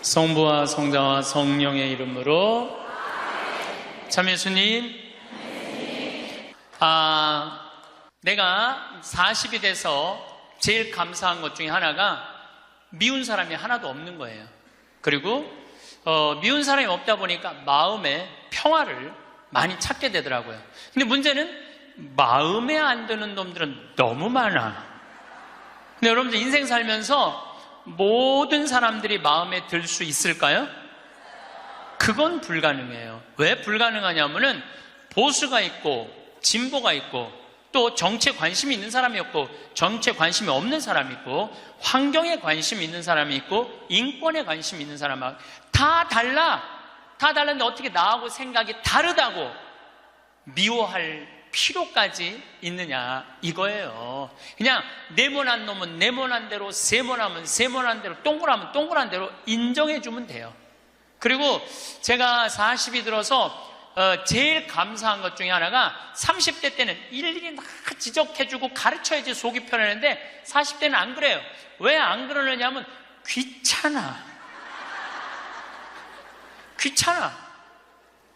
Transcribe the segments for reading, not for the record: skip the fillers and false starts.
성부와 성자와 성령의 이름으로. 참 예수님, 내가 40이 돼서 제일 감사한 것 중에 하나가 미운 사람이 하나도 없는 거예요. 그리고 미운 사람이 없다 보니까 마음에 평화를 많이 찾게 되더라고요. 근데 문제는 마음에 안 드는 놈들은 너무 많아. 근데 여러분들 인생 살면서 모든 사람들이 마음에 들 수 있을까요? 그건 불가능해요. 왜 불가능하냐면은 보수가 있고 진보가 있고 또 정치에 관심이 있는 사람이 있고 정치에 관심이 없는 사람이 있고 환경에 관심이 있는 사람이 있고 인권에 관심이 있는 사람하고 다 달라. 다 달랐는데 어떻게 나하고 생각이 다르다고 미워할 필요까지 있느냐 이거예요. 그냥 네모난 놈은 네모난 대로, 세모나면 세모난 대로, 동그라면 동그란 대로 인정해 주면 돼요. 그리고 제가 40이 들어서 제일 감사한 것 중에 하나가 30대 때는 일일이 다 지적해주고 가르쳐야지 속이 편했는데 40대는 안 그래요. 왜 안 그러느냐면 귀찮아.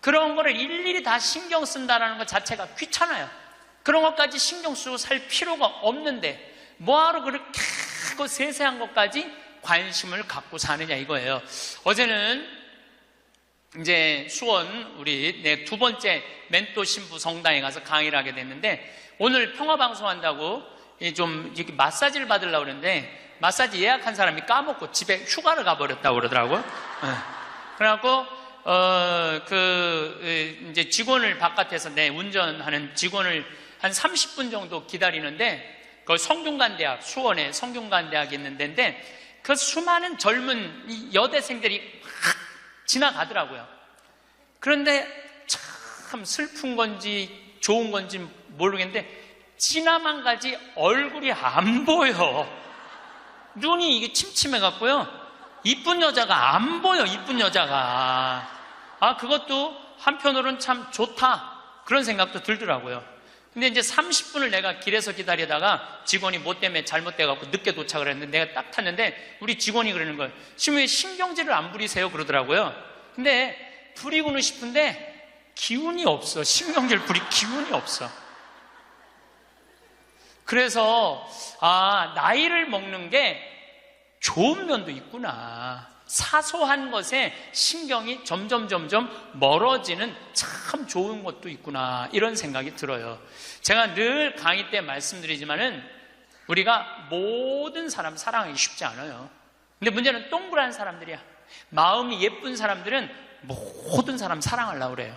그런 거를 일일이 다 신경 쓴다는 것 자체가 귀찮아요. 그런 것까지 신경 쓰고 살 필요가 없는데 뭐하러 그렇게 크고 세세한 것까지 관심을 갖고 사느냐 이거예요. 어제는 이제 수원 우리 두 번째 멘토 신부 성당에 가서 강의를 하게 됐는데 오늘 평화방송한다고 좀 이렇게 마사지를 받으려고 그랬는데 마사지 예약한 사람이 까먹고 집에 휴가를 가버렸다고 그러더라고요. 그래갖고 이제 직원을 바깥에서 운전하는 직원을 한 30분 정도 기다리는데, 그 성균관대학, 수원에 성균관대학이 있는 데인데, 그 수많은 젊은 여대생들이 막 지나가더라고요. 그런데 참 슬픈 건지 좋은 건지 모르겠는데, 지나만 가지 얼굴이 안 보여. 눈이 이게 침침해갖고요. 이쁜 여자가 안 보여, 이쁜 여자가. 그것도 한편으로는 참 좋다. 그런 생각도 들더라고요. 근데 이제 30분을 내가 길에서 기다리다가 직원이 뭐 때문에 잘못돼갖고 늦게 도착을 했는데 내가 딱 탔는데 우리 직원이 그러는 거예요. 지금 왜 신경질을 안 부리세요? 그러더라고요. 근데 부리고는 싶은데 기운이 없어. 신경질 부릴 기운이 없어. 그래서 나이를 먹는 게 좋은 면도 있구나. 사소한 것에 신경이 점점 멀어지는 참 좋은 것도 있구나. 이런 생각이 들어요. 제가 늘 강의 때 말씀드리지만은 우리가 모든 사람 사랑하기 쉽지 않아요. 근데 문제는 동그란 사람들이야. 마음이 예쁜 사람들은 모든 사람 사랑하려고 그래요.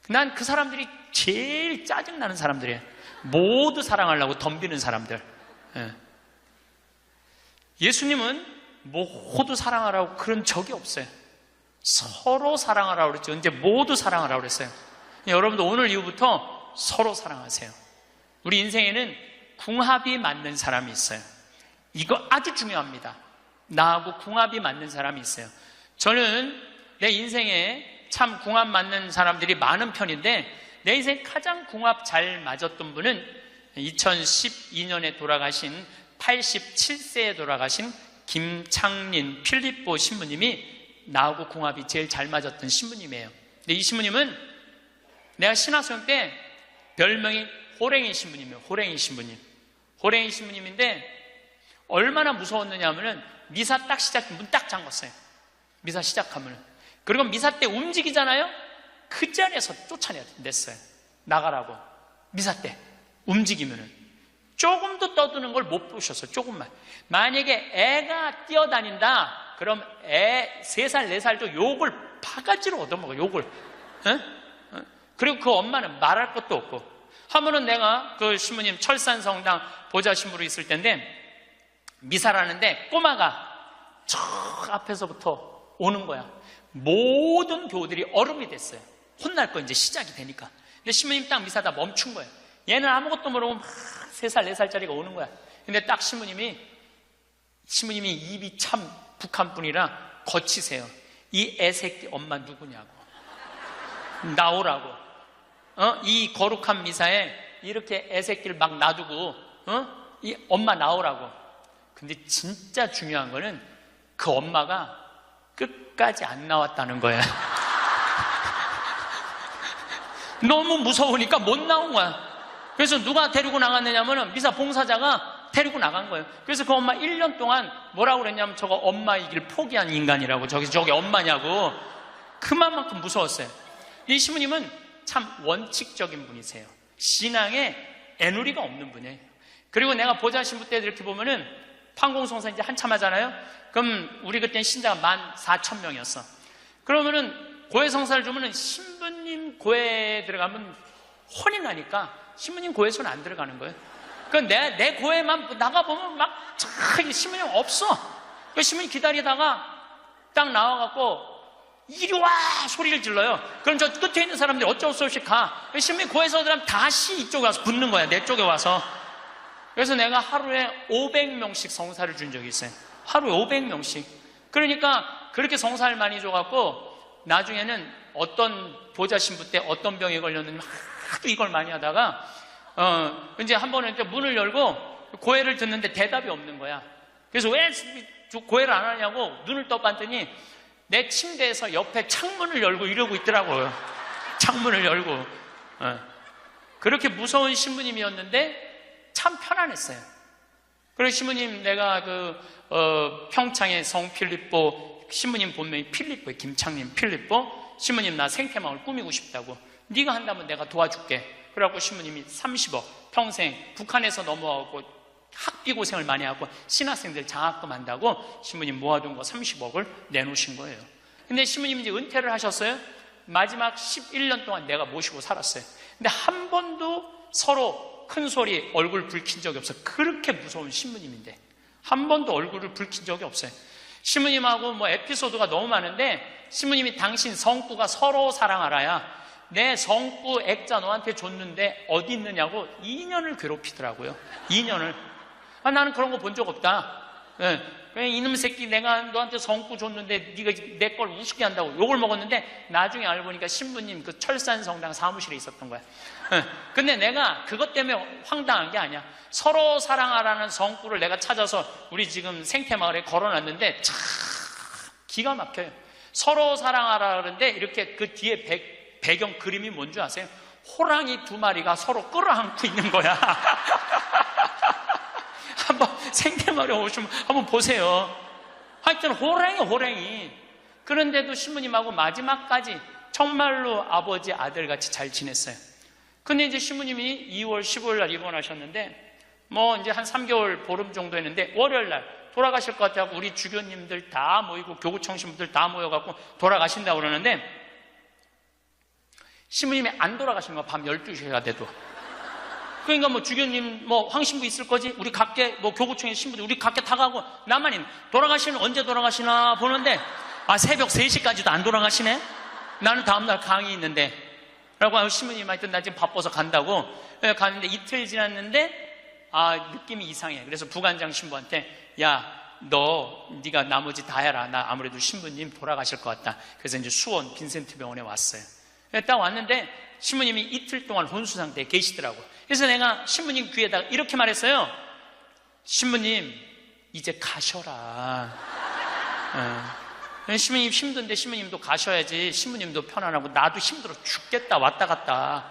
난 그 사람들이 제일 짜증나는 사람들이에요. 모두 사랑하려고 덤비는 사람들. 예수님은 모두 사랑하라고 그런 적이 없어요. 서로 사랑하라고 그랬죠. 이제 모두 사랑하라고 그랬어요. 여러분도 오늘 이후부터 서로 사랑하세요. 우리 인생에는 궁합이 맞는 사람이 있어요. 이거 아주 중요합니다. 나하고 궁합이 맞는 사람이 있어요. 저는 내 인생에 참 궁합 맞는 사람들이 많은 편인데 내 인생 가장 궁합 잘 맞았던 분은 2012년에 돌아가신 87세에 돌아가신 김창린 필립보 신부님이 나하고 궁합이 제일 잘 맞았던 신부님이에요. 근데 이 신부님은 내가 신학생 때 별명이 호랭이 신부님이에요. 호랭이 신부님. 호랭이 신부님인데 얼마나 무서웠느냐 하면은 미사 딱 문 딱 잠궜어요. 미사 시작하면은. 그리고 미사 때 움직이잖아요? 그 자리에서 쫓아냈어요. 나가라고. 미사 때 움직이면은. 조금도 떠드는 걸 못 보셨어. 조금만. 만약에 애가 뛰어다닌다 그럼 애 3살 4살도 욕을 바가지로 얻어먹어. 욕을. 그리고 그 엄마는 말할 것도 없고. 하면은 내가 그 신부님 철산성당 보좌 신부로 있을 때인데 미사를 하는데 꼬마가 저 앞에서부터 오는 거야. 모든 교우들이 얼음이 됐어요. 혼날 거 이제 시작이 되니까. 근데 신부님 딱 미사다 멈춘 거예요. 얘는 아무것도 모르고 막 3살 4살짜리가 오는 거야. 근데 딱 신부님이 입이 참 북한 분이라 거치세요. 이 애새끼 엄마 누구냐고. 나오라고. 이 거룩한 미사에 이렇게 애새끼를 막 놔두고 이 엄마 나오라고. 근데 진짜 중요한 거는 그 엄마가 끝까지 안 나왔다는 거야. 너무 무서우니까 못 나온 거야. 그래서 누가 데리고 나갔느냐면은 미사 봉사자가 데리고 나간 거예요. 그래서 그 엄마 1년 동안 뭐라고 그랬냐면 저거 엄마이길 포기한 인간이라고. 저게 엄마냐고. 그만큼 무서웠어요. 이 시부님은 참 원칙적인 분이세요. 신앙에 애누리가 없는 분이에요. 그리고 내가 보좌 신부 때 이렇게 보면은 판공성사 이제 한참 하잖아요. 그럼 우리 그때는 신자가 14,000명이었어. 그러면은 고해 성사를 주면은 신부님 고해에 들어가면 혼이 나니까 신부님 고해에서는 안 들어가는 거예요. 내 고해만 나가보면 막 신부님 없어. 신부님 기다리다가 딱 나와갖고 이리 와! 소리를 질러요. 그럼 저 끝에 있는 사람들이 어쩔 수 없이 가. 신부님 고해에서 들어가면 다시 이쪽에 와서 붙는 거야. 내 쪽에 와서. 그래서 내가 하루에 500명씩 성사를 준 적이 있어요. 하루에 500명씩. 그러니까 그렇게 성사를 많이 줘갖고 나중에는 어떤 보좌 신부 때 어떤 병에 걸렸는지 하도 이걸 많이 하다가 이제 한 번은 이제 문을 열고 고해를 듣는데 대답이 없는 거야. 그래서 왜 고해를 안 하냐고 눈을 떠봤더니 내 침대에서 옆에 창문을 열고 이러고 있더라고요. 창문을 열고. 그렇게 무서운 신부님이었는데 참 편안했어요. 그리고 신부님 내가 평창의 성 필립보 신부님 본명이 필립보예요. 김창림 필립보. 신부님 나 생태마을 꾸미고 싶다고. 네가 한다면 내가 도와줄게. 그래갖고 신부님이 30억 평생 북한에서 넘어가고 학비 고생을 많이 하고 신학생들 장학금 한다고 신부님 모아둔 거 30억을 내놓으신 거예요. 근데 신부님 이제 은퇴를 하셨어요. 마지막 11년 동안 내가 모시고 살았어요. 근데 한 번도 서로 큰 소리 얼굴 붉힌 적이 없어요. 그렇게 무서운 신부님인데 한 번도 얼굴을 붉힌 적이 없어요. 신부님하고 뭐 에피소드가 너무 많은데 신부님이 당신 성구가 서로 사랑하라야 내 성구 액자 너한테 줬는데 어디 있느냐고 2년을 괴롭히더라고요. 2년을. 나는 그런 거 본 적 없다. 이놈 새끼 내가 너한테 성구 줬는데 네가 내 걸 우습게 한다고 욕을 먹었는데 나중에 알고 보니까 신부님 그 철산성당 사무실에 있었던 거야. 근데 내가 그것 때문에 황당한 게 아니야. 서로 사랑하라는 성구를 내가 찾아서 우리 지금 생태마을에 걸어놨는데 참 기가 막혀요. 서로 사랑하라 그러는데 이렇게 그 뒤에 배경 그림이 뭔지 아세요? 호랑이 2마리가 서로 끌어안고 있는 거야. 한번 생태마을에 오시면 한번 보세요. 하여튼 호랑이. 그런데도 신부님하고 마지막까지 정말로 아버지 아들같이 잘 지냈어요. 근데 이제 신부님이 2월 15일 날 입원하셨는데 뭐 이제 한 3개월 보름 정도 했는데 월요일 날 돌아가실 것 같다고 우리 주교님들 다 모이고 교구청 신부들 다 모여갖고 돌아가신다고 그러는데 신부님이 안 돌아가신 거야. 밤 12시가 돼도. 그러니까 뭐 주교님 뭐 황신부 있을 거지 우리 각계 뭐 교구청의 신부들 우리 각계 다 가고 나만 돌아가시면 언제 돌아가시나 보는데 새벽 3시까지도 안 돌아가시네. 나는 다음날 강의 있는데 라고 신부님한테 나 지금 바빠서 간다고 갔는데 이틀 지났는데 느낌이 이상해. 그래서 부관장 신부한테 네가 나머지 다 해라. 나 아무래도 신부님 돌아가실 것 같다. 그래서 이제 수원 빈센트 병원에 왔어요. 딱 왔는데 신부님이 이틀 동안 혼수 상태에 계시더라고. 그래서 내가 신부님 귀에다가 이렇게 말했어요. 신부님 이제 가셔라. 신부님 힘든데 신부님도 가셔야지. 신부님도 편안하고 나도 힘들어 죽겠다 왔다 갔다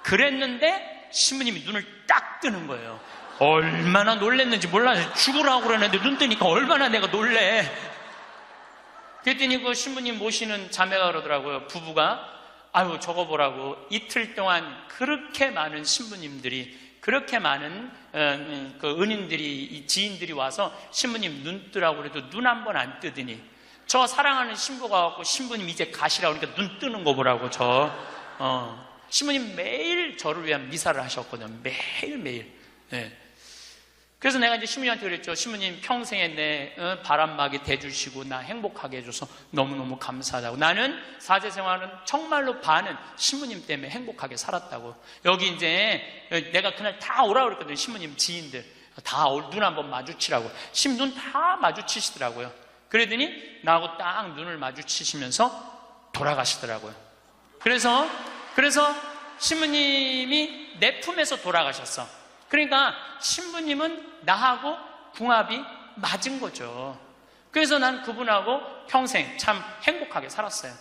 그랬는데 신부님이 눈을 딱 뜨는 거예요. 얼마나 놀랬는지 몰라요. 죽으라고 그러는데 눈 뜨니까 얼마나 내가 놀래. 그랬더니 그 신부님 모시는 자매가 그러더라고요. 부부가 저거 보라고 이틀 동안 그렇게 많은 신부님들이 그렇게 많은 그 은인들이 지인들이 와서 신부님 눈 뜨라고 그래도 눈 한 번 안 뜨더니 저 사랑하는 신부가 와서 신부님 이제 가시라고 그러니까 눈 뜨는 거 보라고 신부님 매일 저를 위한 미사를 하셨거든요. 매일매일. 그래서 내가 이제 신부님한테 그랬죠. 신부님 평생에 내 바람막이 대주시고 나 행복하게 해줘서 너무너무 감사하다고. 나는 사제생활은 정말로 반은 신부님 때문에 행복하게 살았다고. 여기 이제 내가 그날 다 오라고 그랬거든요. 신부님 지인들 다 눈 한번 마주치라고. 눈 다 마주치시더라고요. 그러더니 나하고 딱 눈을 마주치시면서 돌아가시더라고요. 그래서 신부님이 내 품에서 돌아가셨어. 그러니까 신부님은 나하고 궁합이 맞은 거죠. 그래서 난 그분하고 평생 참 행복하게 살았어요.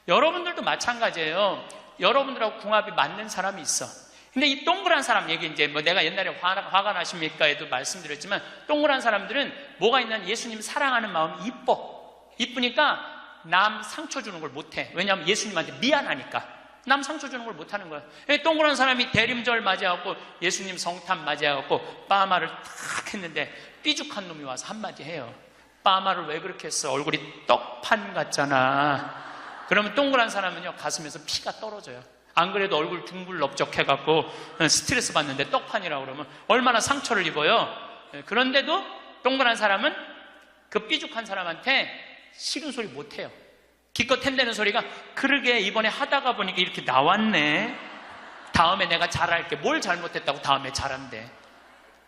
여러분들도 마찬가지예요. 여러분들하고 궁합이 맞는 사람이 있어. 근데 이 동그란 사람 얘기, 이제 뭐 내가 옛날에 화가 나십니까에도 말씀드렸지만, 동그란 사람들은 뭐가 있냐면 예수님 사랑하는 마음이 이쁘니까 남 상처 주는 걸 못해. 왜냐하면 예수님한테 미안하니까 남 상처 주는 걸 못하는 거야. 동그란 사람이 대림절 맞이하고 예수님 성탄 맞이하고 빠마를 탁 했는데 삐죽한 놈이 와서 한마디 해요. 빠마를 왜 그렇게 했어? 얼굴이 떡판 같잖아. 그러면 동그란 사람은요, 가슴에서 피가 떨어져요. 안 그래도 얼굴 둥글럽적해갖고 스트레스 받는데 떡판이라고 그러면 얼마나 상처를 입어요. 그런데도 동그란 사람은 그 삐죽한 사람한테 싫은 소리 못해요. 기껏 템되는 소리가, 그러게 이번에 하다가 보니까 이렇게 나왔네. 다음에 내가 잘할게. 뭘 잘못했다고 다음에 잘한대.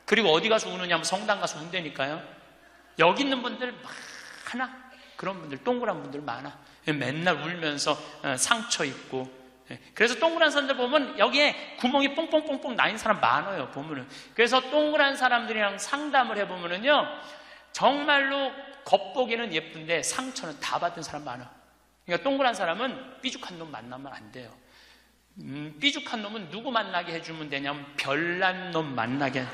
그리고 어디 가서 우느냐면 성당 가서 운다니까요. 여기 있는 분들 많아. 그런 분들, 동그란 분들 많아. 맨날 울면서 상처 입고. 그래서 동그란 사람들 보면 여기에 구멍이 뽕뽕뽕뽕 나인 사람 많아요, 보면은. 그래서 동그란 사람들이랑 상담을 해보면은요, 정말로 겉보기는 예쁜데 상처는 다 받은 사람 많아. 그러니까 동그란 사람은 삐죽한 놈 만나면 안 돼요. 삐죽한 놈은 누구 만나게 해주면 되냐면 별난 놈 만나게.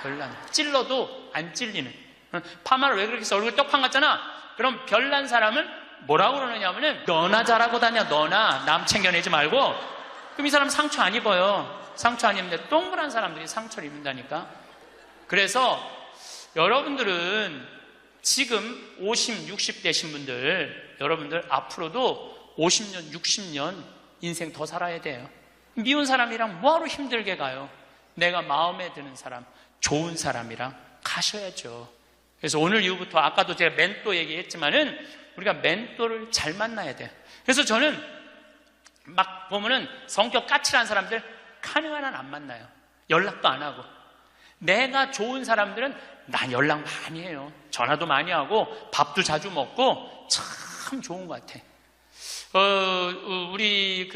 별난. 찔러도 안 찔리는. 파마를 왜 그렇게 해서 얼굴 떡판 같잖아. 그럼 별난 사람은 뭐라고 그러느냐면은, 너나 잘하고 다녀, 너나 남 챙겨내지 말고. 그럼 이 사람 상처 안 입어요. 상처 안 입는데 동그란 사람들이 상처를 입는다니까. 그래서 여러분들은 지금 50, 60 되신 분들, 여러분들 앞으로도 50년, 60년 인생 더 살아야 돼요. 미운 사람이랑 뭐하러 힘들게 가요? 내가 마음에 드는 사람, 좋은 사람이랑 가셔야죠. 그래서 오늘 이후부터, 아까도 제가 멘토 얘기했지만은, 우리가 멘토를 잘 만나야 돼요. 그래서 저는 막 보면은 성격 까칠한 사람들 가능한 한 안 만나요. 연락도 안 하고. 내가 좋은 사람들은 난 연락 많이 해요. 전화도 많이 하고 밥도 자주 먹고 참 좋은 것 같아. 우리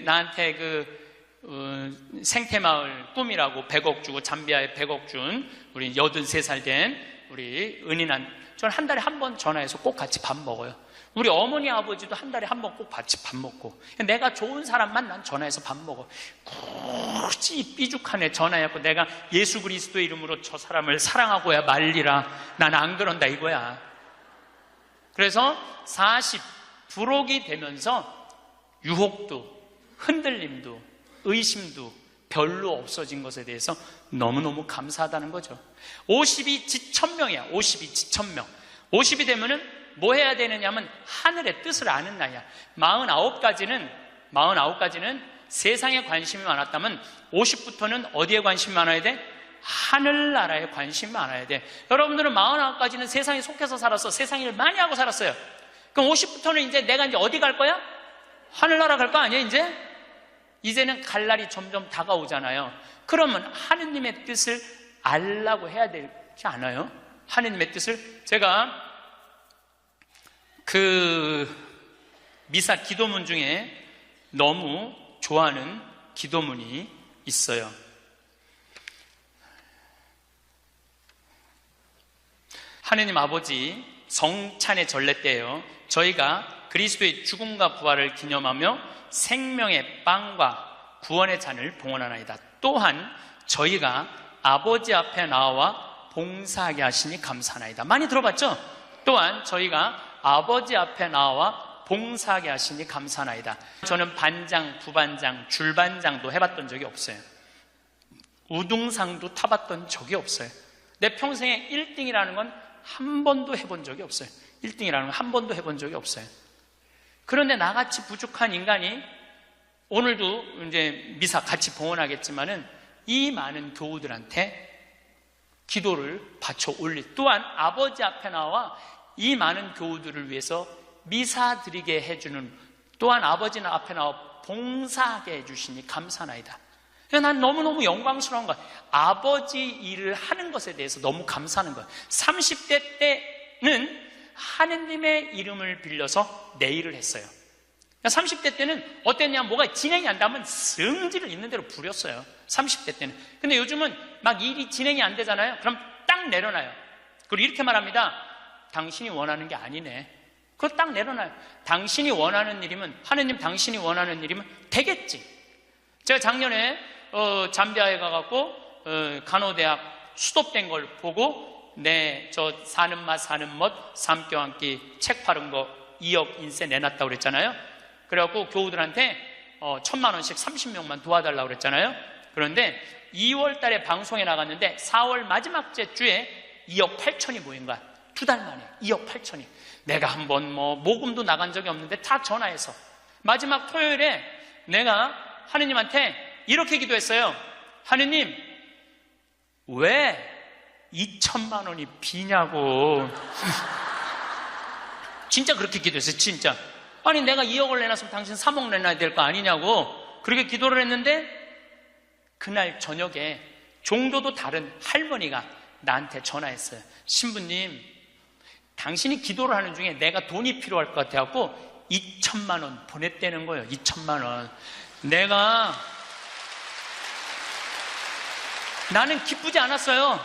나한테 생태마을 꿈이라고 100억 주고, 잠비아에 100억 준 우리 83살 된 우리 은인한, 저는 한 달에 한 번 전화해서 꼭 같이 밥 먹어요. 우리 어머니 아버지도 한 달에 한 번 꼭 같이 밥 먹고. 내가 좋은 사람만 난 전화해서 밥 먹어. 굳이 삐죽한 애 전화해갖고 내가 예수 그리스도의 이름으로 저 사람을 사랑하고야 말리라, 난 안 그런다 이거야. 그래서 40 부록이 되면서 유혹도 흔들림도 의심도 별로 없어진 것에 대해서 너무너무 감사하다는 거죠. 50이 지천명이야. 50이 지천명. 50이 되면은 뭐 해야 되느냐면 하늘의 뜻을 아는 나이야. 49까지는 세상에 관심이 많았다면 50부터는 어디에 관심이 많아야 돼? 하늘나라에 관심이 많아야 돼. 여러분들은 49까지는 세상에 속해서 살아서 세상 일을 많이 하고 살았어요. 그럼 50부터는 이제 내가 이제 어디 갈 거야? 하늘나라 갈 거 아니야 이제? 이제는 갈 날이 점점 다가오잖아요. 그러면 하느님의 뜻을 알라고 해야 되지 않아요? 하느님의 뜻을. 제가 미사 기도문 중에 너무 좋아하는 기도문이 있어요. 하느님 아버지, 성찬의 전례 때예요. 저희가 그리스도의 죽음과 부활을 기념하며 생명의 빵과 구원의 잔을 봉헌하나이다. 또한 저희가 아버지 앞에 나와 봉사하게 하시니 감사하나이다. 많이 들어봤죠? 또한 저희가 아버지 앞에 나와 봉사하게 하시니 감사하나이다. 저는 반장, 부반장, 줄반장도 해봤던 적이 없어요. 우등상도 타봤던 적이 없어요. 내 평생에 1등이라는 건 한 번도 해본 적이 없어요. 1등이라는 건 한 번도 해본 적이 없어요. 그런데 나같이 부족한 인간이, 오늘도 이제 미사 같이 봉헌하겠지만은 이 많은 교우들한테 기도를 바쳐 또한 아버지 앞에 나와 이 많은 교우들을 위해서 미사 드리게 해주는, 또한 아버지 앞에 나와 봉사하게 해주시니 감사나이다. 난 너무너무 영광스러운 거야. 아버지 일을 하는 것에 대해서 너무 감사하는 거야. 30대 때는 하느님의 이름을 빌려서 내 일을 했어요. 30대 때는 어땠냐, 뭐가 진행이 안 되면 성질을 있는 대로 부렸어요. 30대 때는. 근데 요즘은 막 일이 진행이 안 되잖아요. 그럼 딱 내려놔요. 그리고 이렇게 말합니다. 당신이 원하는 게 아니네. 그거 딱 내려놔요. 당신이 원하는 일이면, 하느님 당신이 원하는 일이면 되겠지. 제가 작년에 잠비아에 가갖고 간호대학 수도된 걸 보고 저 사는 맛 사는 멋 삶겨 앉기 책 팔은 거 2억 인세 내놨다고 그랬잖아요. 그래갖고 교우들한테 1,000만 원씩 30명만 도와달라고 그랬잖아요. 그런데 2월 달에 방송에 나갔는데 4월 마지막 주에 2억 8천이 모인 거야. 2달 만에 2억 8천이. 내가 한번 모금도 나간 적이 없는데 다 전화해서 마지막 토요일에 내가 하느님한테 이렇게 기도했어요. 하느님, 왜 2천만 원이 비냐고. 진짜 그렇게 기도했어요. 진짜. 아니 내가 2억을 내놨으면 당신 3억 내놔야 될 거 아니냐고 그렇게 기도를 했는데, 그날 저녁에 종도도 다른 할머니가 나한테 전화했어요. 신부님, 당신이 기도를 하는 중에 내가 돈이 필요할 것 같아갖고 2천만 원 보냈다는 거예요. 2천만 원. 나는 기쁘지 않았어요.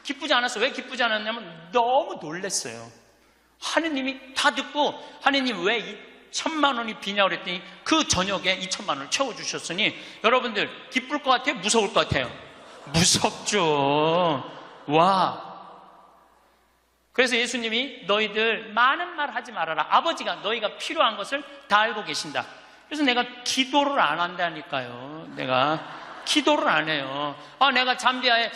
기쁘지 않았어. 왜 기쁘지 않았냐면 너무 놀랐어요. 하느님이 다 듣고 하느님 왜 1,000만 원이 비냐고 그랬더니 그 저녁에 2천만 원을 채워주셨으니 여러분들 기쁠 것 같아요? 무서울 것 같아요? 무섭죠. 와. 그래서 예수님이 너희들 많은 말 하지 말아라. 아버지가 너희가 필요한 것을 다 알고 계신다. 그래서 내가 기도를 안 한다니까요. 내가 기도를 안 해요. 내가 잠비아에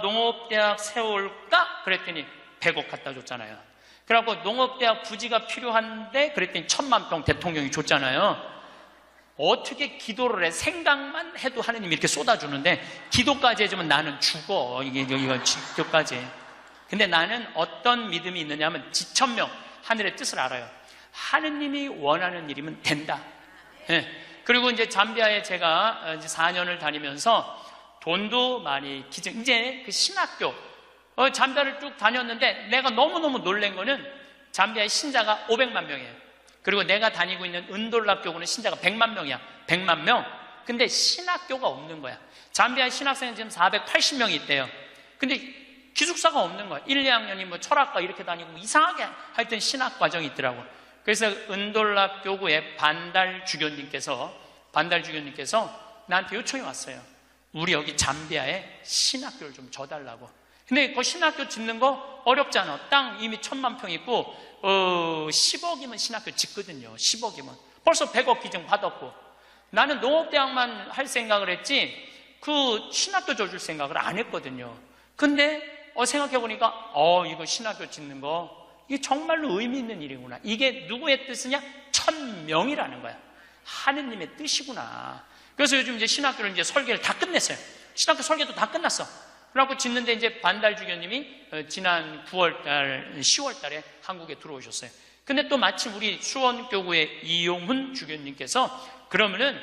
농업대학 세울까? 그랬더니 100억 갖다 줬잖아요. 그래갖고 농업대학 부지가 필요한데 그랬더니 1,000만 평 대통령이 줬잖아요. 어떻게 기도를 해? 생각만 해도 하느님이 이렇게 쏟아주는데 기도까지 해주면 나는 죽어. 이건 기도까지. 근데 나는 어떤 믿음이 있느냐면 지천명 하늘의 뜻을 알아요. 하느님이 원하는 일이면 된다. 네. 그리고 이제 잠비아에 제가 이제 4년을 다니면서 돈도 많이 이제 그 신학교 잠비아를 쭉 다녔는데 내가 너무너무 놀란 거는 잠비아의 신자가 500만 명이에요. 그리고 내가 다니고 있는 은돌라 교구는 신자가 100만 명이야. 100만 명. 근데 신학교가 없는 거야. 잠비아 신학생은 지금 480명이 있대요. 근데 기숙사가 없는 거야. 1, 2학년이 철학과 이렇게 다니고 이상하게 하여튼 신학 과정이 있더라고. 그래서 은돌라 교구의 반달 주교님께서 나한테 요청이 왔어요. 우리 여기 잠비아에 신학교를 좀 줘달라고. 근데 그 신학교 짓는 거 어렵잖아. 땅 이미 1,000만 평 있고 10억이면 신학교 짓거든요. 10억이면 벌써 100억 기증 받았고, 나는 농업대학만 할 생각을 했지 그 신학교 줘줄 생각을 안 했거든요. 근데 생각해보니까 이거 신학교 짓는 거 이게 정말로 의미 있는 일이구나. 이게 누구의 뜻이냐? 1,000명이라는 거야. 하느님의 뜻이구나. 그래서 요즘 이제 신학교를 이제 설계를 다 끝냈어요. 신학교 설계도 다 끝났어. 그래갖고 짓는데 이제 반달 주교님이 지난 9월달, 10월달에 한국에 들어오셨어요. 근데 또 마침 우리 수원교구의 이용훈 주교님께서 그러면은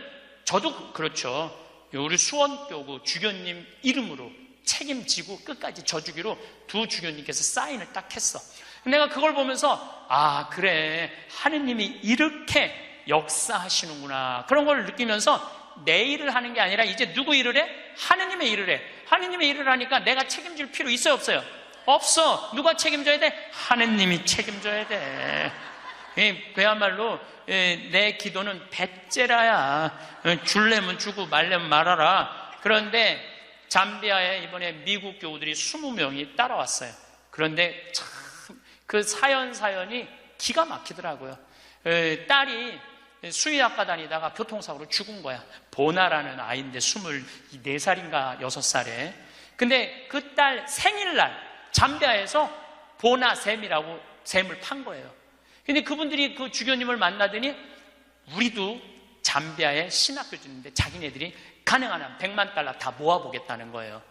저도 그렇죠. 우리 수원교구 주교님 이름으로 책임지고 끝까지 져주기로 두 주교님께서 사인을 딱 했어. 내가 그걸 보면서 그래, 하느님이 이렇게 역사하시는구나, 그런 걸 느끼면서 내 일을 하는 게 아니라 이제 누구 일을 해? 하느님의 일을 해. 하느님의 일을 하니까 내가 책임질 필요 있어요, 없어요? 없어. 누가 책임져야 돼? 하느님이 책임져야 돼. 그야말로 내 기도는 배째라야. 줄래면 주고 말래면 말아라. 그런데 잠비아에 이번에 미국 교우들이 20명이 따라왔어요. 그런데 참 그 사연이 기가 막히더라고요. 딸이 수의학과 다니다가 교통사고로 죽은 거야. 보나라는 아이인데 24살인가 6살에. 근데 그 딸 생일날 잠비아에서 보나 샘이라고 샘을 판 거예요. 근데 그분들이 그 주교님을 만나더니 우리도 잠비아에 신학교 짓는데 자기네들이 가능한 한 100만 달러 다 모아보겠다는 거예요.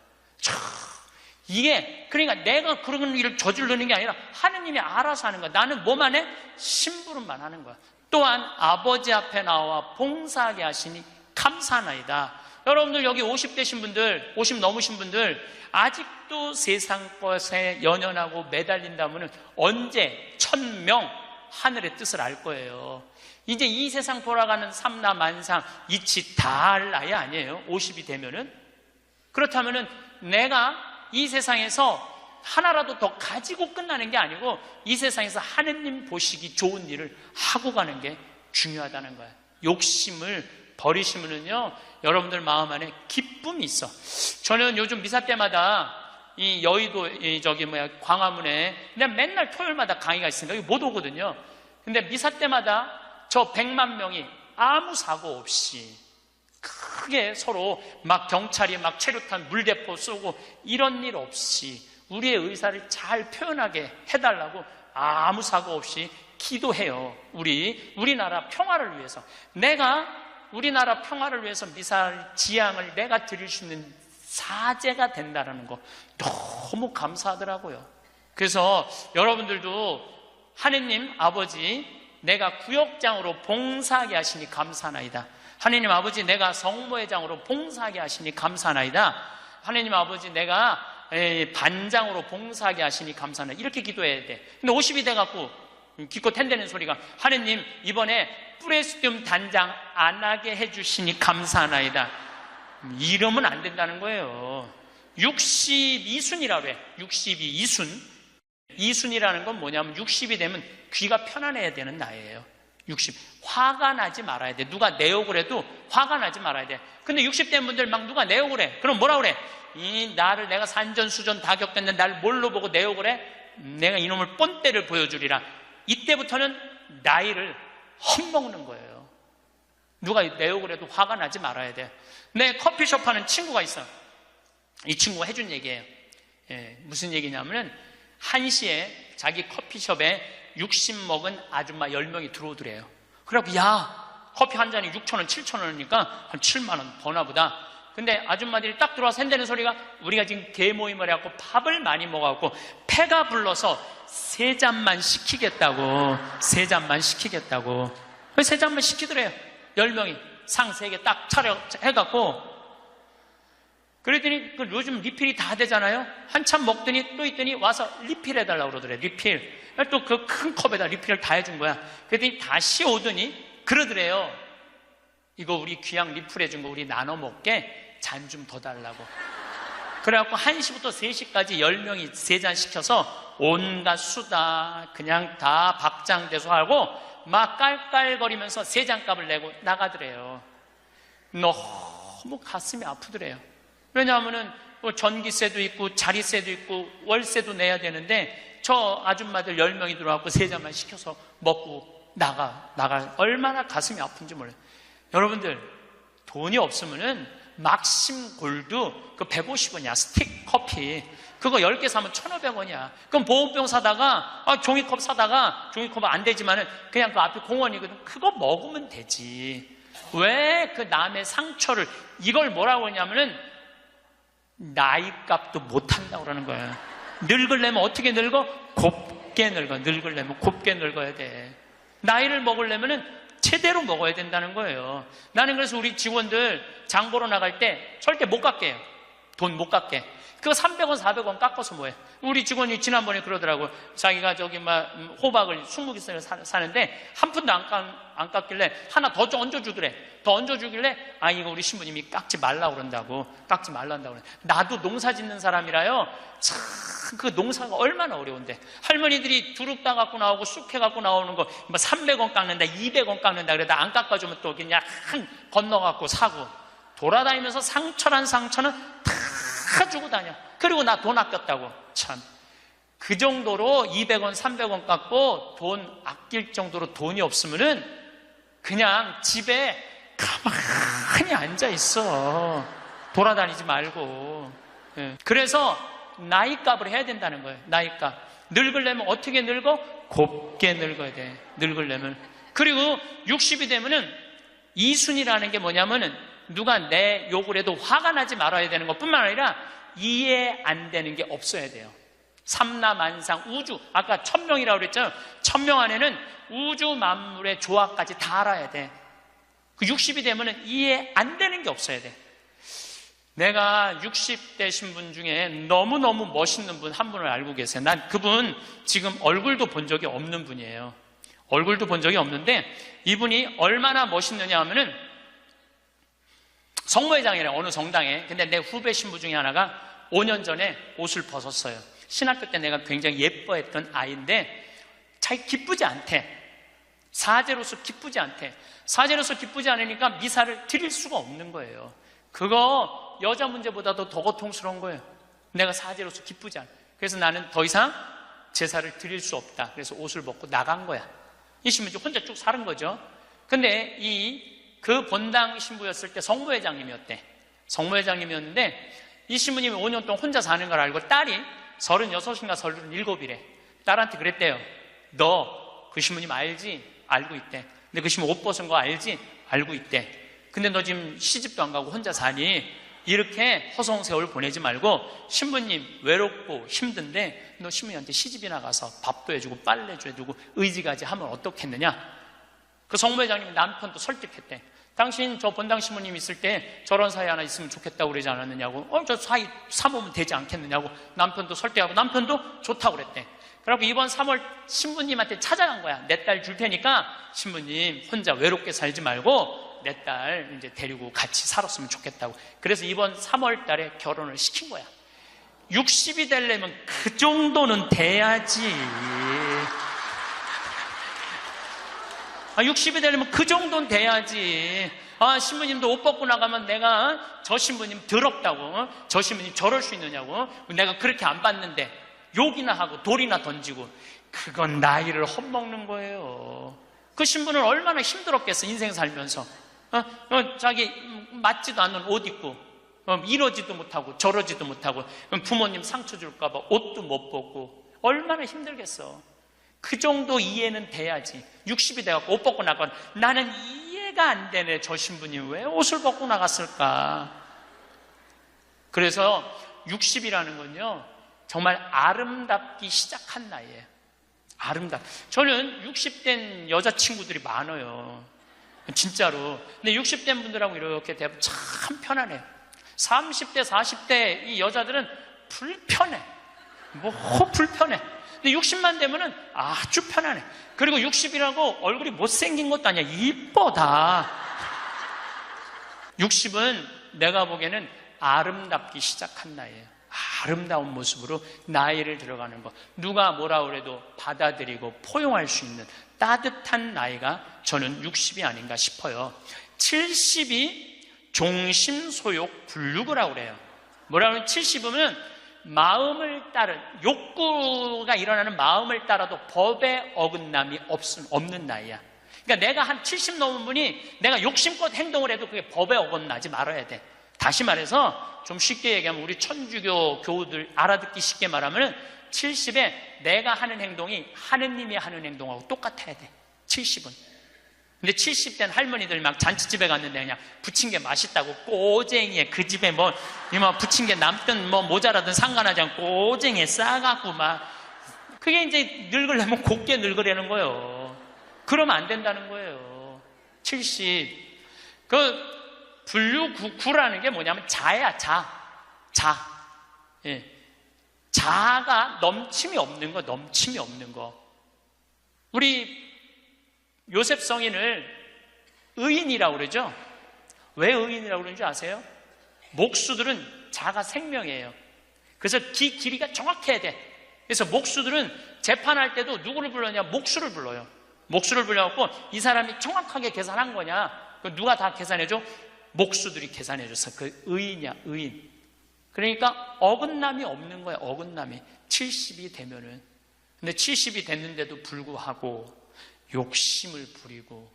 이게 그러니까 내가 그런 일을 저지르는 게 아니라 하느님이 알아서 하는 거야. 나는 뭐만 해? 심부름만 하는 거야. 또한 아버지 앞에 나와 봉사하게 하시니 감사하나이다. 여러분들 여기 50 되신 분들, 50 넘으신 분들 아직도 세상 것에 연연하고 매달린다면 언제 1,000명 하늘의 뜻을 알 거예요. 이제 이 세상 돌아가는 삼라 만상 이치 다 할 나이 아니에요. 50이 되면은. 그렇다면은 내가 이 세상에서 하나라도 더 가지고 끝나는 게 아니고 이 세상에서 하느님 보시기 좋은 일을 하고 가는 게 중요하다는 거예요. 욕심을 버리시면은요, 여러분들 마음 안에 기쁨이 있어. 저는 요즘 미사 때마다 이 여의도 광화문에 그냥 맨날 토요일마다 강의가 있으니까 여기 못 오거든요. 근데 미사 때마다 저 100만 명이 아무 사고 없이 크게 서로 막 경찰이 막 체류탄 물대포 쏘고 이런 일 없이 우리의 의사를 잘 표현하게 해달라고 아무 사고 없이 기도해요. 우리나라 평화를 위해서. 내가 우리나라 평화를 위해서 미사일 지향을 내가 드릴 수 있는 사제가 된다는 거 너무 감사하더라고요. 그래서 여러분들도 하느님 아버지, 내가 구역장으로 봉사하게 하시니 감사하나이다. 하느님 아버지, 내가 성모회장으로 봉사하게 하시니 감사하나이다. 하느님 아버지, 내가 반장으로 봉사하게 하시니 감사하나이다. 이렇게 기도해야 돼. 근데 50이 돼갖고 기껏 텐대는 소리가, 하느님 이번에 프레스티움 단장 안 하게 해주시니 감사하나이다. 이러면 안 된다는 거예요. 62순이라고 해. 62순. 이순이라는 건 뭐냐면 60이 되면 귀가 편안해야 되는 나이예요. 60. 화가 나지 말아야 돼. 누가 내 욕을 해도 화가 나지 말아야 돼. 근데 60 된 분들 막 누가 내 욕을 해. 그럼 뭐라 그래? 나를 내가 산전수전 다 겪었는데 날 뭘로 보고 내 욕을 해? 내가 이놈을 뻔때를 보여주리라. 이때부터는 나이를 헛먹는 거예요. 누가 내 욕을 해도 화가 나지 말아야 돼. 내 커피숍 하는 친구가 있어. 이 친구가 해준 얘기예요. 무슨 얘기냐면은 1시에 자기 커피숍에 60 먹은 아줌마 10명이 들어오더래요. 그래갖고 야, 커피 한 잔이 6,000원, 7,000원이니까 한 7만원 버나 보다. 근데 아줌마들이 딱 들어와서 한다는 소리가, 우리가 지금 대모임을 해갖고 밥을 많이 먹어갖고 패가 불러서 3잔만 시키겠다고. 3잔만 시키겠다고. 3잔만 시키더래요. 10명이 상 3개 딱 차려 해갖고. 그랬더니 요즘 리필이 다 되잖아요. 한참 먹더니 또 있더니 와서 리필 해달라고 그러더래. 리필. 또 그 큰 컵에다 리필을 다 해준 거야. 그랬더니 다시 오더니 그러더래요. 이거 우리 귀양 리필 해준 거 우리 나눠 먹게 잔 좀 더 달라고. 그래갖고 1시부터 3시까지 10명이 3잔 시켜서 온갖 수다 그냥 다 박장대소 하고 막 깔깔거리면서 3잔 값을 내고 나가더래요. 너무 가슴이 아프더래요. 왜냐하면은 전기세도 있고 자리세도 있고 월세도 내야 되는데 저 아줌마들 10명이 들어와서 3잔만 시켜서 먹고 나가. 얼마나 가슴이 아픈지 몰라요. 여러분들, 돈이 없으면은 막심 골드 그 150원이야. 스틱 커피. 그거 10개 사면 1,500원이야. 그럼 보온병 사다가, 종이컵 사다가, 종이컵은 안 되지만은 그냥 그 앞에 공원이거든. 그거 먹으면 되지. 왜 그 남의 상처를, 이걸 뭐라고 하냐면은 나이 값도 못한다고 그러는 거야. 늙으려면 어떻게 늙어? 곱게 늙어. 늙으려면 곱게 늙어야 돼. 나이를 먹으려면은 제대로 먹어야 된다는 거예요. 나는 그래서 우리 직원들 장 보러 나갈 때 절대 못 깎게 해요. 돈 못 깎게. 그거 300원, 400원 깎아서 뭐해. 우리 직원이 지난번에 그러더라고요. 자기가 호박을 20개 사는데 한 푼도 안 깎길래 하나 더 얹어주더래. 더 얹어주길래 이거 우리 신부님이 깎지 말라고 그런다고. 깎지 말란다고 그래. 나도 농사 짓는 사람이라요. 참 그 농사가 얼마나 어려운데. 할머니들이 두릅 따 갖고 나오고 쑥 해 갖고 나오는 거 300원 깎는다, 200원 깎는다 그래. 나 안 깎아주면 또 그냥 건너 갖고 사고. 돌아다니면서 상처는 다 주고 다녀. 그리고 나 돈 아꼈다고. 참. 그 정도로 200원, 300원 깎고 돈 아낄 정도로 돈이 없으면은 그냥 집에 가만히 앉아 있어. 돌아다니지 말고. 그래서 나이값을 해야 된다는 거예요. 나이값. 늙으려면 어떻게 늙어? 곱게 늙어야 돼. 늙으려면. 그리고 60이 되면은 이순이라는 게 뭐냐면은 누가 내 욕을 해도 화가 나지 말아야 되는 것뿐만 아니라 이해 안 되는 게 없어야 돼요. 삼라만상 우주, 아까 1000명이라고 그랬잖아요. 1000명 안에는 우주 만물의 조화까지 다 알아야 돼. 그 60이 되면은 이해 안 되는 게 없어야 돼. 내가 60대신 분 중에 너무너무 멋있는 분 한 분을 알고 계세요. 난 그분 지금 얼굴도 본 적이 없는 분이에요. 얼굴도 본 적이 없는데 이분이 얼마나 멋있느냐 하면은 성모회장이래, 어느 성당에. 근데 내 후배 신부 중에 하나가 5년 전에 옷을 벗었어요. 신학교 때 내가 굉장히 예뻐했던 아이인데 자기 기쁘지 않대. 사제로서 기쁘지 않대. 사제로서 기쁘지 않으니까 미사를 드릴 수가 없는 거예요. 그거 여자 문제보다도 더 고통스러운 거예요. 내가 사제로서 기쁘지 않아. 그래서 나는 더 이상 제사를 드릴 수 없다. 그래서 옷을 벗고 나간 거야. 이 신부님 혼자 쭉 사는 거죠. 근데 그 본당 신부였을 때 성모회장님이었대. 성모회장님이었는데 이 신부님이 5년 동안 혼자 사는 걸 알고 딸이 36인가 37이래. 딸한테 그랬대요. 너 그 신부님 알지? 알고 있대. 근데 그 신부님 옷 벗은 거 알지? 알고 있대. 근데 너 지금 시집도 안 가고 혼자 사니? 이렇게 허송세월 보내지 말고 신부님 외롭고 힘든데 너 신부님한테 시집이나 가서 밥도 해주고 빨래도 해주고 의지가지 하면 어떻겠느냐? 그 성모회장님이 남편도 설득했대. 당신 저 본당 신부님 있을 때 저런 사이 하나 있으면 좋겠다고 그러지 않았느냐고. 저 사이 사모면 되지 않겠느냐고 남편도 설득하고 남편도 좋다고 그랬대. 그래갖고 이번 3월 신부님한테 찾아간 거야. 내 딸 줄 테니까 신부님 혼자 외롭게 살지 말고 내 딸 이제 데리고 같이 살았으면 좋겠다고. 그래서 이번 3월 달에 결혼을 시킨 거야. 60이 되려면 그 정도는 돼야지. 60이 되려면 그 정도는 돼야지. 신부님도 옷 벗고 나가면 내가 저 신부님 더럽다고, 저 신부님 저럴 수 있느냐고, 내가 그렇게 안 봤는데 욕이나 하고 돌이나 던지고. 그건 나이를 헛먹는 거예요. 그 신부는 얼마나 힘들었겠어. 인생 살면서 자기 맞지도 않는 옷 입고 이러지도 못하고 저러지도 못하고 부모님 상처 줄까 봐 옷도 못 벗고 얼마나 힘들겠어. 그 정도 이해는 돼야지. 60이 돼갖고 옷 벗고 나가면 나는 이해가 안 되네. 저 신부님 왜 옷을 벗고 나갔을까. 그래서 60이라는 건요 정말 아름답기 시작한 나이예요. 저는 60된 여자친구들이 많아요. 진짜로. 근데 60된 분들하고 이렇게 대하면 참 편안해요. 30대, 40대 이 여자들은 불편해. 불편해. 근데 60만 되면은 아주 편안해. 그리고 60이라고 얼굴이 못생긴 것도 아니야. 이뻐 다. 60은 내가 보기에는 아름답기 시작한 나이예요. 아름다운 모습으로 나이를 들어가는 것. 누가 뭐라 그래도 받아들이고 포용할 수 있는 따뜻한 나이가 저는 60이 아닌가 싶어요. 70이 종심소욕 불육이라고 그래요. 뭐라 그러면 70이면 마음을 따른, 욕구가 일어나는 마음을 따라도 법에 어긋남이 없는 나이야. 그러니까 내가 한 70 넘은 분이 내가 욕심껏 행동을 해도 그게 법에 어긋나지 말아야 돼. 다시 말해서 좀 쉽게 얘기하면 우리 천주교 교우들 알아듣기 쉽게 말하면 70에 내가 하는 행동이 하느님이 하는 행동하고 똑같아야 돼. 70은. 근데 70된 할머니들 막 잔치집에 갔는데 그냥 부친 게 맛있다고 꼬쟁이에 그 집에 뭐 부친 게 남든 뭐 모자라든 상관하지 않고 꼬쟁이에 싸갖고 막 그게 이제 늙으려면 곱게 늙으려는 거예요. 그러면 안 된다는 거예요. 70. 불류구라는 게 뭐냐면 자야, 자. 예. 자가 넘침이 없는 거. 우리 요셉 성인을 의인이라고 그러죠? 왜 의인이라고 그러는지 아세요? 목수들은 자가 생명이에요. 그래서 길이가 정확해야 돼. 그래서 목수들은 재판할 때도 누구를 불러냐? 목수를 불러요. 목수를 불러갖고 이 사람이 정확하게 계산한 거냐? 누가 다 계산해줘? 목수들이 계산해줘서 그 의인이야, 의인. 그러니까 어긋남이 없는 거야, 어긋남이. 70이 되면은. 근데 70이 됐는데도 불구하고 욕심을 부리고.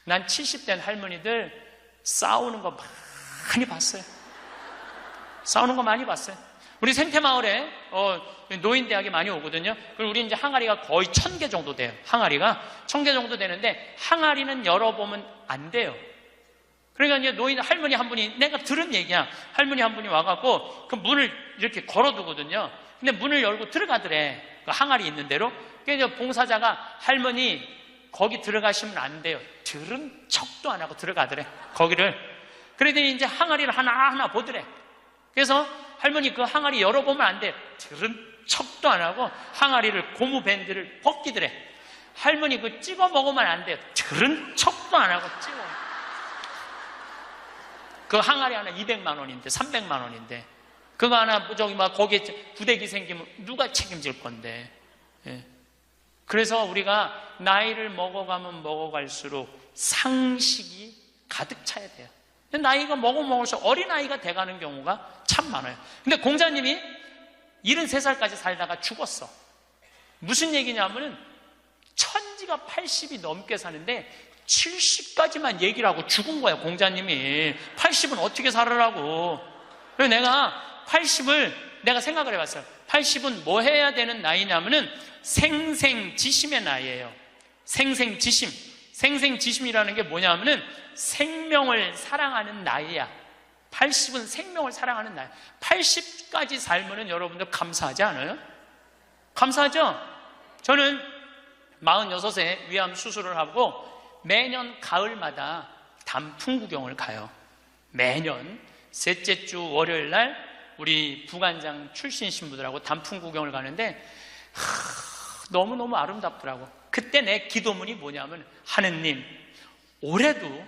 난 70된 할머니들 싸우는 거 많이 봤어요. 우리 생태마을에 노인대학이 많이 오거든요. 그리고 우리 이제 항아리가 거의 1000개 정도 돼요. 항아리가 1000개 정도 되는데 항아리는 열어보면 안 돼요. 그러니까 이제 노인 할머니 한 분이, 내가 들은 얘기야. 할머니 한 분이 와갖고 그 문을 이렇게 걸어두거든요. 근데 문을 열고 들어가더래. 그 항아리 있는 대로. 그래서 봉사자가 할머니 거기 들어가시면 안 돼요. 들은 척도 안 하고 들어가더래. 거기를. 그러더니 이제 항아리를 하나하나 보더래. 그래서 할머니 그 항아리 열어보면 안 돼요. 들은 척도 안 하고 항아리를 고무밴드를 벗기더래. 할머니 그 찍어 먹으면 안 돼요. 들은 척도 안 하고 찍어. 그 항아리 하나 200만 원인데 300만 원인데 그거 하나 저기 막 거기에 구데기 생기면 누가 책임질 건데. 예. 그래서 우리가 나이를 먹어가면 먹어갈수록 상식이 가득 차야 돼요. 근데 나이가 먹을수록 어린아이가 돼가는 경우가 참 많아요. 근데 공자님이 73살까지 살다가 죽었어. 무슨 얘기냐면은 천지가 80이 넘게 사는데 70까지만 얘기를 하고 죽은 거야. 공자님이 80은 어떻게 살으라고. 그래서 내가 80을 내가 생각을 해봤어요. 80은 뭐 해야 되는 나이냐면은 생생지심의 나이예요. 생생지심. 생생지심이라는 게 뭐냐면은 생명을 사랑하는 나이야. 80은 생명을 사랑하는 나이. 80까지 살면은 여러분들 감사하지 않아요? 감사하죠? 저는 46세 위암 수술을 하고 매년 가을마다 단풍 구경을 가요. 매년 셋째 주 월요일 날 우리 부관장 출신 신부들하고 단풍 구경을 가는데 너무너무 아름답더라고. 그때 내 기도문이 뭐냐면 하느님, 올해도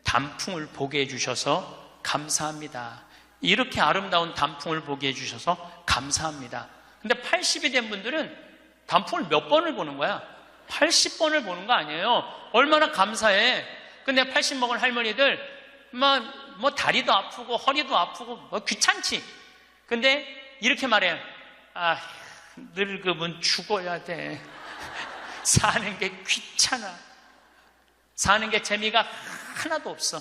단풍을 보게 해주셔서 감사합니다. 이렇게 아름다운 단풍을 보게 해주셔서 감사합니다. 근데 80이 된 분들은 단풍을 몇 번을 보는 거야? 80번을 보는 거 아니에요. 얼마나 감사해. 근데 80 먹은 할머니들 뭐 다리도 아프고 허리도 아프고 뭐 귀찮지. 근데 이렇게 말해요. 아, 늙으면 죽어야 돼. 사는 게 귀찮아. 사는 게 재미가 하나도 없어.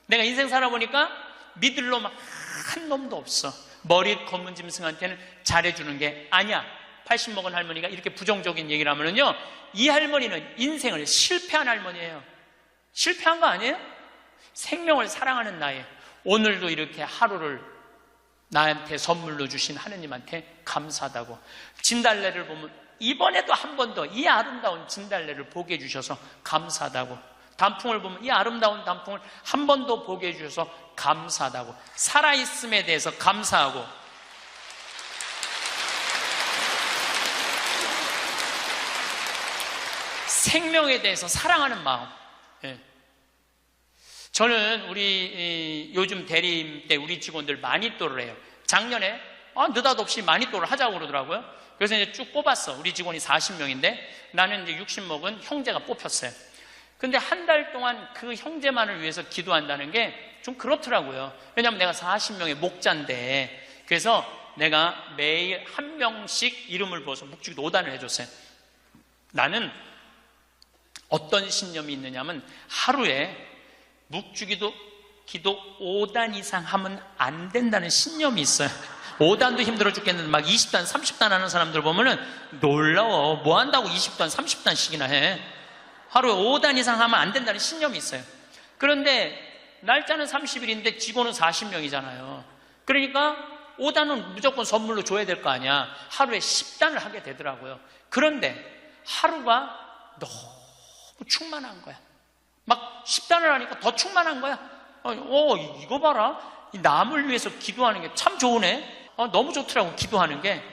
내가 인생 살아보니까 믿을 놈 한 놈도 없어. 머리 검은 짐승한테는 잘해주는 게 아니야. 80 먹은 할머니가 이렇게 부정적인 얘기를 하면은요, 이 할머니는 인생을 실패한 할머니예요. 실패한 거 아니에요? 생명을 사랑하는 나이. 오늘도 이렇게 하루를 나한테 선물로 주신 하느님한테 감사하다고. 진달래를 보면 이번에도 한 번 더 이 아름다운 진달래를 보게 해주셔서 감사하다고. 단풍을 보면 이 아름다운 단풍을 한 번 더 보게 해주셔서 감사하다고. 살아있음에 대해서 감사하고. 생명에 대해서 사랑하는 마음. 예. 저는 우리 요즘 대리임 때 우리 직원들 마니또를 해요. 작년에 느닷없이 마니또를 하자고 그러더라고요. 그래서 이제 쭉 뽑았어. 우리 직원이 40명인데 나는 이제 60 먹은 형제가 뽑혔어요. 근데 한 달 동안 그 형제만을 위해서 기도한다는 게 좀 그렇더라고요. 왜냐하면 내가 40명의 목자인데. 그래서 내가 매일 한 명씩 이름을 부어서 묵주기도 5단을 해줬어요. 나는 어떤 신념이 있느냐면 하루에 묵주기도 기도 5단 이상 하면 안 된다는 신념이 있어요. 5단도 힘들어 죽겠는데 막 20단, 30단 하는 사람들 보면은 놀라워. 뭐 한다고 20단, 30단씩이나 해. 하루에 5단 이상 하면 안 된다는 신념이 있어요. 그런데 날짜는 30일인데 직원은 40명이잖아요. 그러니까 5단은 무조건 선물로 줘야 될 거 아니야. 하루에 10단을 하게 되더라고요. 그런데 하루가 너무 충만한 거야. 막 10단을 하니까 더 충만한 거야. 이거 봐라. 이 남을 위해서 기도하는 게 참 좋으네. 너무 좋더라고, 기도하는 게.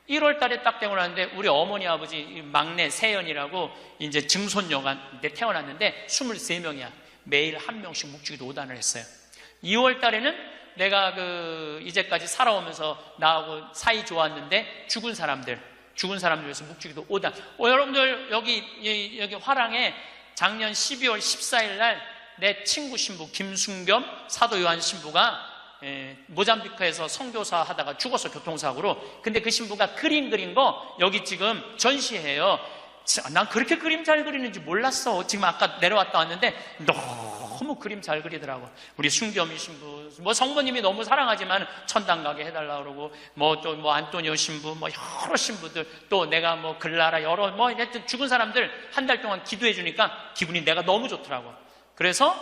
1월 달에 딱 되고 나는데 우리 어머니 아버지 막내 세연이라고 이제 증손녀가 태어났는데 23명이야. 매일 한 명씩 묵주기도 5단을 했어요. 2월 달에는 내가 이제까지 살아오면서 나하고 사이 좋았는데 죽은 사람들 위해서 묵주기도 5단. 여러분들 여기 화랑에 작년 12월 14일 날 내 친구 신부 김순겸 사도 요한 신부가 모잠비크에서 선교사 하다가 죽었어, 교통사고로. 근데 그 신부가 그림 그린 거 여기 지금 전시해요. 난 그렇게 그림 잘 그리는지 몰랐어. 지금 아까 내려왔다 왔는데 너무 그림 잘 그리더라고. 우리 순겸이 신부, 뭐 성모님이 너무 사랑하지만 천당 가게 해달라 그러고, 또 안토니오 신부, 여러 신부들, 또 내가 글라라 여러 하여튼 죽은 사람들 한 달 동안 기도해 주니까 기분이 내가 너무 좋더라고. 그래서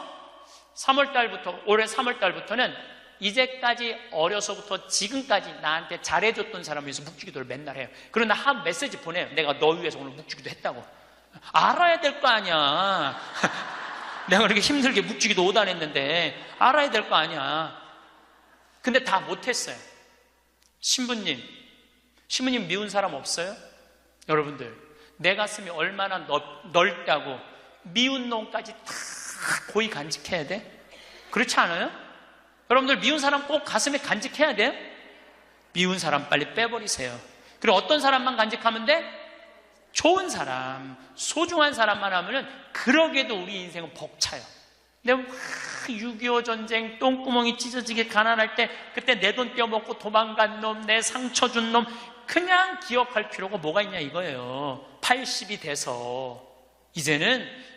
올해 3월 달부터는 이제까지 어려서부터 지금까지 나한테 잘해줬던 사람을 위해서 묵주기도를 맨날 해요. 그러나 한 메시지 보내요. 내가 너 위해서 오늘 묵주기도 했다고. 알아야 될 거 아니야. 내가 그렇게 힘들게 묵주기도 5단 했는데 알아야 될 거 아니야. 근데 다 못했어요. 신부님 미운 사람 없어요? 여러분들, 내 가슴이 얼마나 넓다고 미운 놈까지 다 고이 간직해야 돼? 그렇지 않아요? 여러분들, 미운 사람 꼭 가슴에 간직해야 돼요? 미운 사람 빨리 빼버리세요. 그리고 어떤 사람만 간직하면 돼? 좋은 사람, 소중한 사람만 하면은 그러게도 우리 인생은 벅차요. 근데 6.25 전쟁 똥구멍이 찢어지게 가난할 때 그때 내 돈 떼어먹고 도망간 놈, 내 상처 준 놈 그냥 기억할 필요가 뭐가 있냐 이거예요. 80이 돼서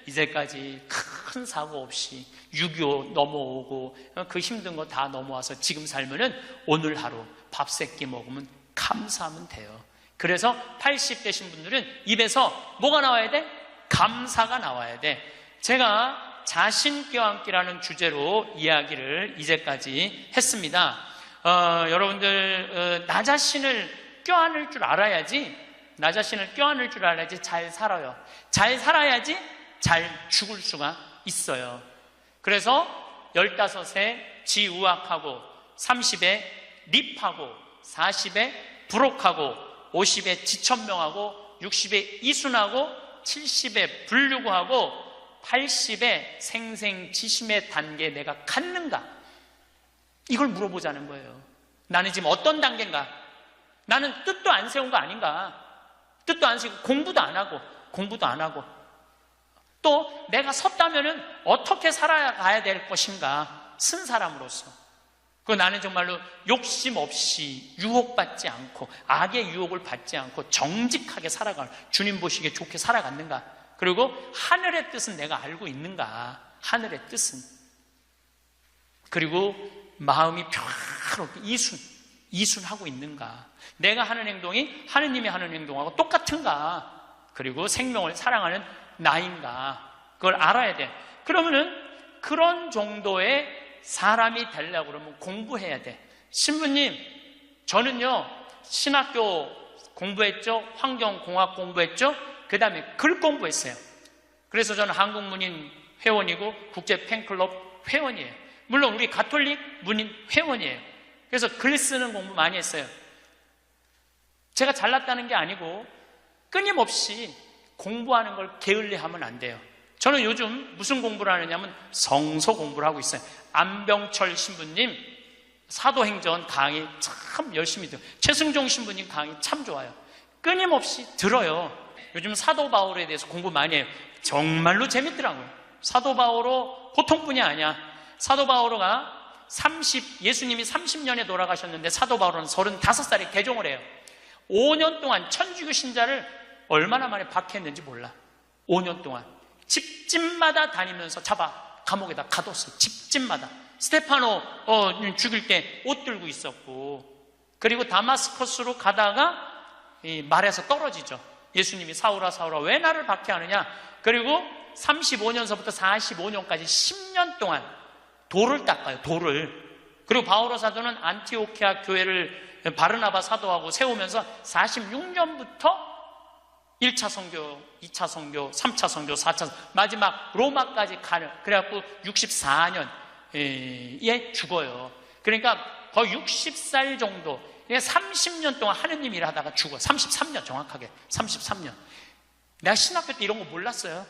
이제까지 큰 사고 없이 6.25 넘어오고 그 힘든 거 다 넘어와서 지금 살면은 오늘 하루 밥 3끼 먹으면 감사하면 돼요. 그래서 80 되신 분들은 입에서 뭐가 나와야 돼? 감사가 나와야 돼. 제가 자신 껴안기라는 주제로 이야기를 이제까지 했습니다. 여러분들 나 자신을 껴안을 줄 알아야지, 나 자신을 껴안을 줄 알아야지 잘 살아요. 잘 살아야지 잘 죽을 수가 있어요. 그래서 15에 지우학하고 30에 립하고 40에 부록하고 50에 지천명하고 60에 이순하고 70에 불류구하고 80에 생생지심의 단계에 내가 갔는가? 이걸 물어보자는 거예요. 나는 지금 어떤 단계인가? 나는 뜻도 안 세운 거 아닌가? 뜻도 안 세우고 공부도 안 하고 또 내가 섰다면은 어떻게 살아가야 될 것인가? 쓴 사람으로서. 그 나는 정말로 욕심 없이 유혹받지 않고 악의 유혹을 받지 않고 정직하게 살아가는, 주님 보시기에 좋게 살아갔는가? 그리고 하늘의 뜻은 내가 알고 있는가? 하늘의 뜻은. 그리고 마음이 평화롭게 이순하고 있는가? 내가 하는 행동이 하느님이 하는 행동하고 똑같은가? 그리고 생명을 사랑하는 나인가? 그걸 알아야 돼. 그러면은 그런 정도의 사람이 되려고 그러면 공부해야 돼. 신부님, 저는요 신학교 공부했죠, 환경공학 공부했죠, 그 다음에 글 공부했어요. 그래서 저는 한국문인 회원이고 국제 팬클럽 회원이에요. 물론 우리 가톨릭 문인 회원이에요. 그래서 글 쓰는 공부 많이 했어요. 제가 잘났다는 게 아니고 끊임없이 공부하는 걸 게을리하면 안 돼요. 저는 요즘 무슨 공부를 하느냐면 성서 공부를 하고 있어요. 안병철 신부님 사도행전 강의 참 열심히 들어요. 최승종 신부님 강의 참 좋아요. 끊임없이 들어요. 요즘 사도 바울에 대해서 공부 많이 해요. 정말로 재밌더라고요. 사도 바오로 보통 분이 아니야. 사도 바오로가 예수님이 30년에 돌아가셨는데 사도 바오로는 35살에 개종을 해요. 5년 동안 천주교 신자를 얼마나 만에 박해했는지 몰라. 5년 동안 집집마다 다니면서 잡아 감옥에다 가뒀어요. 집집마다. 스테파노 죽일 때 옷 들고 있었고, 그리고 다마스커스로 가다가 말에서 떨어지죠. 예수님이 사울아 사울아 왜 나를 박해하느냐. 그리고 35년서부터 45년까지 10년 동안 돌을 닦아요. 돌을. 그리고 바오로 사도는 안티오키아 교회를 바르나바 사도하고 세우면서 46년부터 1차 선교, 2차 선교, 3차 선교, 4차 선교, 마지막 로마까지 가는, 그래갖고 64년에 죽어요. 그러니까 거의 60살 정도, 30년 동안 하느님 일을 하다가 죽어요. 33년 정확하게, 33년. 내가 신학교 때 이런 거 몰랐어요.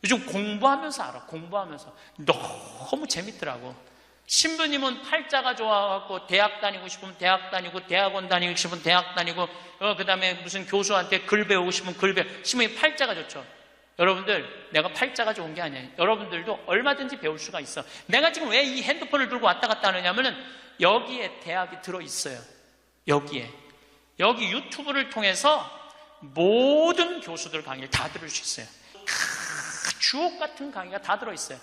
요즘 공부하면서 알아. 공부하면서 너무 재밌더라고. 신부님은 팔자가 좋아갖고 대학 다니고 싶으면 대학 다니고, 대학원 다니고 싶으면 대학 다니고, 그 다음에 무슨 교수한테 글 배우고 싶으면 글 배우고. 신부님 팔자가 좋죠. 여러분들, 내가 팔자가 좋은 게 아니에요. 여러분들도 얼마든지 배울 수가 있어. 내가 지금 왜 이 핸드폰을 들고 왔다 갔다 하느냐면은 여기에 대학이 들어있어요. 여기 유튜브를 통해서 모든 교수들 강의를 다 들을 수 있어요. 주옥 같은 강의가 다 들어있어요.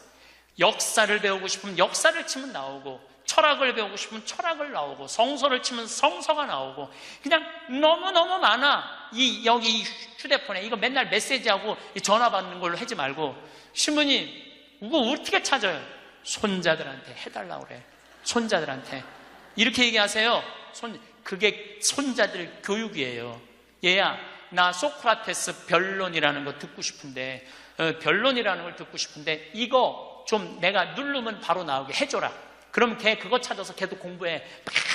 역사를 배우고 싶으면 역사를 치면 나오고, 철학을 배우고 싶으면 철학을 나오고, 성서를 치면 성서가 나오고, 그냥 너무너무 많아. 여기 휴대폰에 이거 맨날 메시지하고 전화 받는 걸로 하지 말고, 신부님 이거 어떻게 찾아요? 손자들한테 해달라고 그래. 손자들한테 이렇게 얘기하세요. 그게 손자들 교육이에요. 얘야, 나 소크라테스 변론이라는 거 듣고 싶은데, 변론이라는 걸 듣고 싶은데 이거 좀 내가 누르면 바로 나오게 해줘라. 그럼 걔 그거 찾아서 걔도 공부해.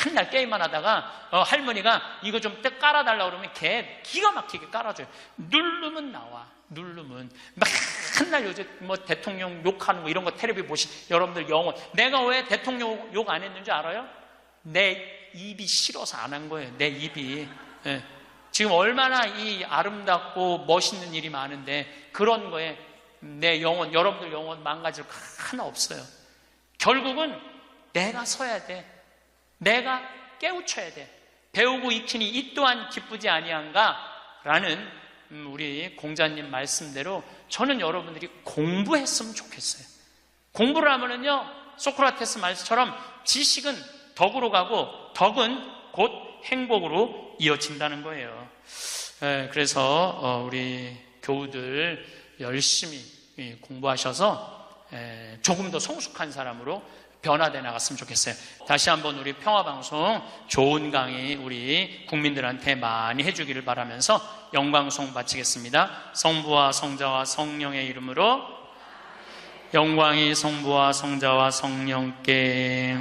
맨날 게임만 하다가 할머니가 이거 좀 깔아달라고 그러면 걔 기가 막히게 깔아줘요. 누르면 나와. 누르면. 맨날 요즘 뭐 대통령 욕하는 거 이런 거 텔레비 보시, 여러분들 영혼. 내가 왜 대통령 욕 안 했는지 알아요? 내 입이 싫어서 안 한 거예요. 내 입이. 예. 지금 얼마나 이 아름답고 멋있는 일이 많은데 그런 거에 내 영혼, 여러분들 영혼 망가질 거 하나 없어요. 결국은 내가 서야 돼. 내가 깨우쳐야 돼. 배우고 익히니 이 또한 기쁘지 아니한가? 라는 우리 공자님 말씀대로 저는 여러분들이 공부했으면 좋겠어요. 공부를 하면은요, 소크라테스 말씀처럼 지식은 덕으로 가고 덕은 곧 행복으로 이어진다는 거예요. 그래서 우리 교우들 열심히 공부하셔서 조금 더 성숙한 사람으로 변화돼 나갔으면 좋겠어요. 다시 한번 우리 평화방송 좋은 강의 우리 국민들한테 많이 해주기를 바라면서 영광송 바치겠습니다. 성부와 성자와 성령의 이름으로 영광이 성부와 성자와 성령께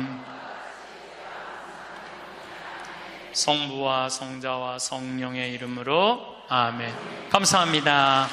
성부와 성자와 성령의 이름으로 아멘. 감사합니다.